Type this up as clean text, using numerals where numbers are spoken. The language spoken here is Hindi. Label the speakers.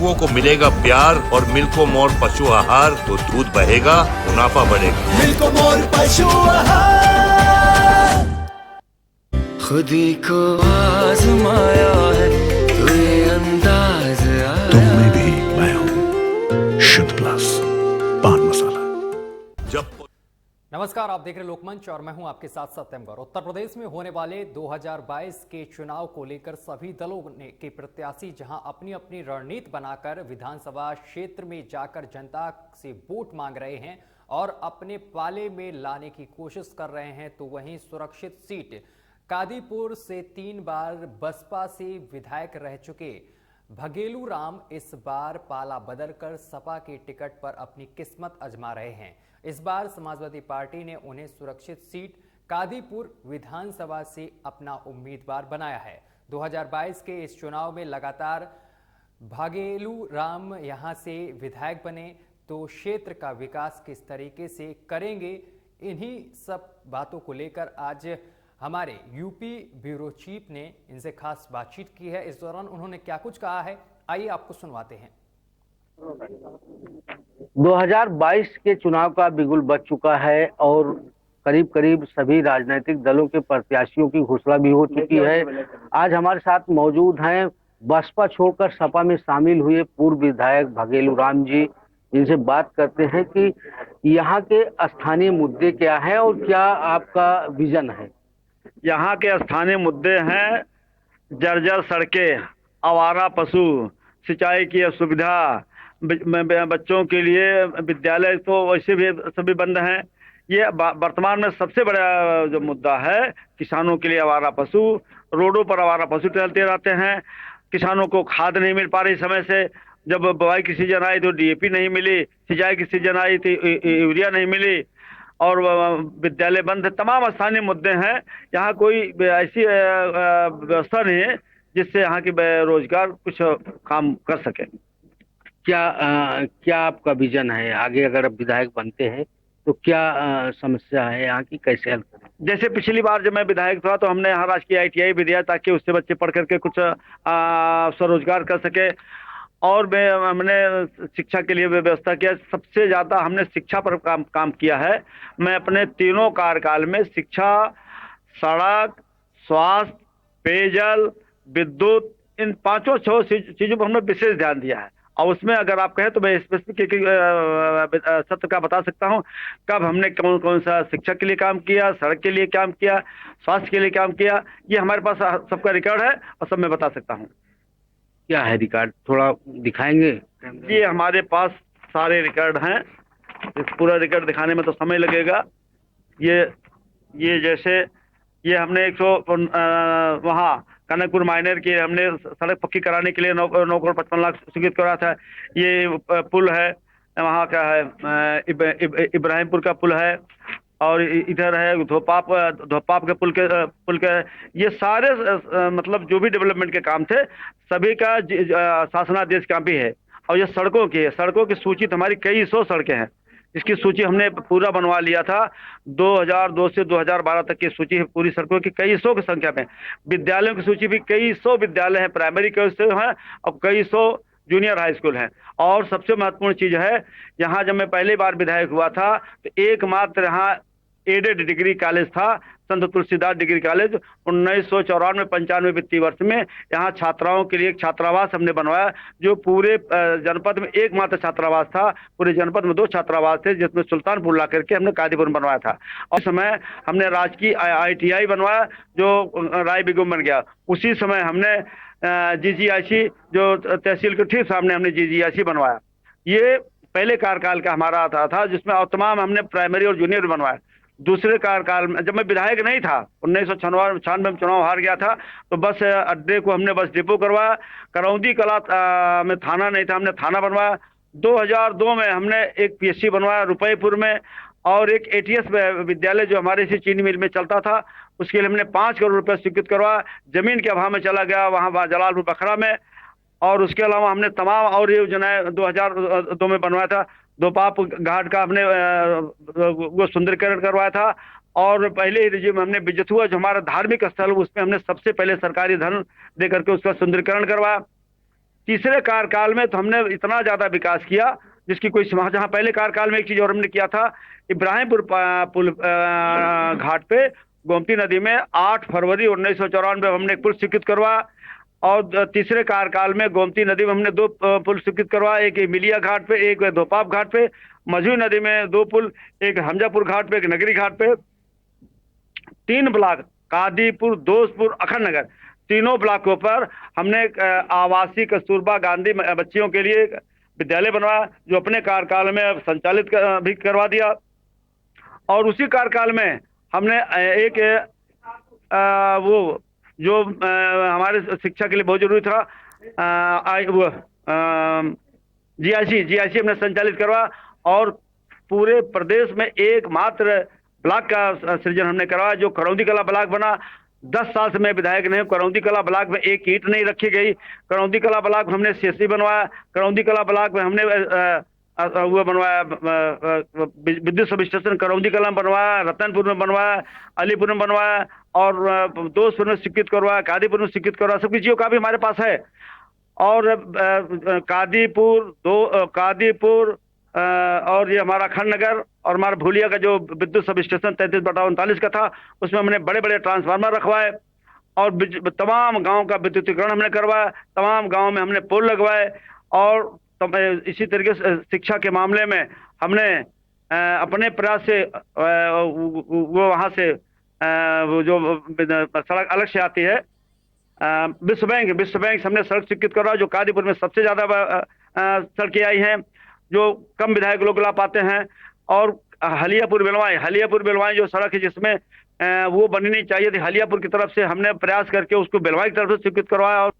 Speaker 1: पशुओं को मिलेगा प्यार और मिल्को मोर पशु आहार तो दूध बहेगा, मुनाफा बढ़ेगा।
Speaker 2: मिल्को मोर पशु आहार।
Speaker 3: खुदी को आजमाया है तो ये अंदाज आया।
Speaker 4: तुम में भी मैं हूँ शुद्ध प्लस पान मसाला।
Speaker 1: जब
Speaker 5: नमस्कार, आप देख रहे लोकमंच और मैं हूं आपके साथ सत्यम गौर। उत्तर प्रदेश में होने वाले 2022 के चुनाव को लेकर सभी दलों के प्रत्याशी जहां अपनी अपनी रणनीति बनाकर विधानसभा क्षेत्र में जाकर जनता से वोट मांग रहे हैं और अपने पाले में लाने की कोशिश कर रहे हैं, तो वहीं सुरक्षित सीट कादीपुर से 3 बार बसपा से विधायक रह चुके भगेलू राम इस बार पाला बदलकर सपा के टिकट पर अपनी किस्मत आजमा रहे हैं। इस बार समाजवादी पार्टी ने उन्हें सुरक्षित सीट कादीपुर विधानसभा से अपना उम्मीदवार बनाया है। 2022 के इस चुनाव में लगातार भगेलू राम यहां से विधायक बने तो क्षेत्र का विकास किस तरीके से करेंगे, इन्हीं सब बातों को लेकर आज हमारे यूपी ब्यूरो चीफ ने इनसे खास बातचीत की है। इस दौरान उन्होंने क्या कुछ कहा है, आइए आपको सुनवाते हैं।
Speaker 6: 2022 के चुनाव का बिगुल बज चुका है और करीब करीब सभी राजनीतिक दलों के प्रत्याशियों की घोषणा भी हो चुकी है। आज हमारे साथ मौजूद हैं बसपा छोड़कर सपा में शामिल हुए पूर्व विधायक भगेलू राम जी। इनसे बात करते हैं कि यहाँ के स्थानीय मुद्दे क्या हैं और क्या आपका विजन है।
Speaker 7: यहाँ के स्थानीय मुद्दे हैं जर्जर सड़कें, आवारा पशु, सिंचाई की असुविधा, बच्चों के लिए विद्यालय तो वैसे भी सभी बंद हैं। ये वर्तमान में सबसे बड़ा जो मुद्दा है, किसानों के लिए आवारा पशु, रोडों पर आवारा पशु टहलते रहते हैं। किसानों को खाद नहीं मिल पा रही समय से, जब बुआई की सीजन आई तो डीएपी नहीं मिली, सिंचाई की सीजन आई तो यूरिया नहीं मिली और विद्यालय बंद है। तमाम स्थानीय मुद्दे हैं। यहाँ कोई ऐसी व्यवस्था नहीं है जिससे यहाँ की बेरोजगार कुछ काम कर सके।
Speaker 6: क्या आपका विजन है आगे, अगर आप विधायक बनते हैं तो क्या समस्या है यहाँ की, कैसे हल करें?
Speaker 7: जैसे पिछली बार जब मैं विधायक था तो हमने यहाँ राजकीय ITI भी दिया ताकि उससे बच्चे पढ़ करके कुछ स्वरोजगार कर सके और हमने शिक्षा के लिए व्यवस्था किया। सबसे ज़्यादा हमने शिक्षा पर काम किया है। मैं अपने तीनों कार्यकाल में शिक्षा, सड़क, स्वास्थ्य, पेयजल, विद्युत, इन 5-6 चीज़ों पर हमने विशेष ध्यान दिया है। और उसमें अगर आप कहें तो मैं स्पेसिफिक सत्र का बता सकता हूं कब हमने कौन कौन सा शिक्षा के लिए काम किया, सड़क के लिए काम किया, स्वास्थ्य के लिए काम किया। ये हमारे पास सबका रिकॉर्ड है और सब मैं बता सकता हूं।
Speaker 6: क्या है रिकॉर्ड, थोड़ा दिखाएंगे?
Speaker 7: ये हमारे पास सारे रिकॉर्ड हैं। इस पूरा रिकॉर्ड दिखाने में तो समय लगेगा। ये जैसे ये हमने 100 वहाँ कनकपुर माइनर की हमने सड़क पक्की कराने के लिए 9 करोड़ 55 लाख स्वीकृत करा था। ये पुल है, वहाँ का है इब्राहिमपुर का पुल है और इधर है धोपाप के पुल के ये सारे मतलब जो भी डेवलपमेंट के काम थे सभी का शासनादेश का भी है। और ये सड़कों की सूची हमारी कई 100 सड़कें हैं। इसकी सूची हमने पूरा बनवा लिया था। 2002 से 2012 तक की सूची है पूरी सड़कों की, कई 100 की संख्या में। विद्यालयों की सूची भी कई 100 विद्यालय हैं, प्राइमरी के हैं और कई 100 जूनियर हाई स्कूल हैं। और सबसे महत्वपूर्ण चीज़ है, यहाँ जब मैं पहली बार विधायक हुआ था तो एकमात्र यहाँ एडेड डिग्री कॉलेज था, संत तुलसीदास डिग्री कॉलेज। 1994-95 वित्तीय वर्ष में यहाँ छात्राओं के लिए एक छात्रावास हमने बनवाया, जो पूरे जनपद में एकमात्र छात्रावास था। पूरे जनपद में 2 छात्रावास थे, जिसमें सुल्तानपुर ला करके हमने कादीपुर में बनवाया था। और समय हमने राजकीय ITI बनवाया जो राय बिगुम बन गया। उसी समय हमने GGIC जो तहसील के ठीक सामने हमने GGIC बनवाया। ये पहले कार्यकाल का हमारा था जिसमें और तमाम हमने प्राइमरी और जूनियर बनवाया। दूसरे कार्यकाल में जब मैं विधायक नहीं था, 1996 में चुनाव हार गया था, तो बस अड्डे को हमने बस डिपो करवाया। करौंदी कला में थाना नहीं था, हमने थाना बनवाया। 2002 में हमने एक PSC बनवाया रुपयपुर में और एक ATS विद्यालय जो हमारे इसी चीनी मिल में चलता था, उसके लिए हमने 5 करोड़ रुपये स्वीकृत करवाया। जमीन के अभाव में चला गया वहाँ जलालपुर बखरा में। और उसके अलावा हमने तमाम और योजनाएं 2002 में बनवाया था। दोपाप घाट का हमने वो सुंदरीकरण करवाया था। और पहले ही रिज्यूम हमने बिजथुआ जो हमारा धार्मिक स्थल, उसमें हमने सबसे पहले सरकारी धन दे करके उसका सुंदरीकरण करवाया। तीसरे कार्यकाल में तो हमने इतना ज्यादा विकास किया जिसकी कोई सीमा। जहां पहले कार्यकाल में एक चीज और हमने किया था, इब्राहिमपुर पुल घाट पे गोमती नदी में 8 फरवरी 1994 हमने एक पुल स्वीकृत करवा, और तीसरे कार्यकाल में गोमती नदी में हमने 2 पुल स्वीकृत करवा, एक मिलिया घाट पे, एक धोपाप घाट पे, मझू नदी में 2 पुल, एक हमजापुर घाट पे, एक नगरी घाट पे। 3 ब्लॉक कादीपुर, दोस्तपुर, अखंड नगर, तीनों ब्लॉकों पर हमने आवासीय कस्तूरबा गांधी बच्चियों के लिए विद्यालय बनवाया, जो अपने कार्यकाल में संचालित भी करवा दिया। और उसी कार्यकाल में हमने एक वो जो हमारे शिक्षा के लिए बहुत जरूरी था, जीआईसी हमने संचालित करवा, और पूरे प्रदेश में एकमात्र ब्लॉक का सृजन हमने करवाया जो करौंदी कला ब्लॉक बना। 10 साल से मैं विधायक नहीं हूँ, करौंदी कला ब्लॉक में एक ईंट नहीं रखी गई। करौंदी कला ब्लॉक में हमने सीएससी बनवाया, करौंदी कला ब्लॉक में हमने वो बनवाया, विद्युत सब स्टेशन करौंदी कला में बनवाया, रतनपुर में बनवाया, अलीपुर में बनवाया, और दोस्तपुर में स्वीकृत करवाया, कादीपुर में स्वीकृत करवाया। सबकी चीजों का भी हमारे पास है। और कादीपुर और ये हमारा अखंड नगर और हमारा भूलिया का जो विद्युत सब स्टेशन 33/39 का था, उसमें हमने बड़े बड़े ट्रांसफार्मर रखवाए, और तमाम गांव का विद्युतीकरण हमने करवाया, तमाम गांव में हमने पोल लगवाए। और इसी तरीके से शिक्षा के मामले में हमने अपने प्रयास से वो वहाँ से वो जो सड़क अलग से आती है, विश्व बैंक से हमने सड़क स्वीकृत करवा, जो कादीपुर में सबसे ज्यादा सड़कें आई हैं, जो कम विधायक लोग ला पाते हैं। और हलियापुर बेलवाई जो सड़क है जिसमें वो बननी नहीं चाहिए थी, हलियापुर की तरफ से हमने प्रयास करके उसको बेलवाई की तरफ से स्वीकृत करवाया। और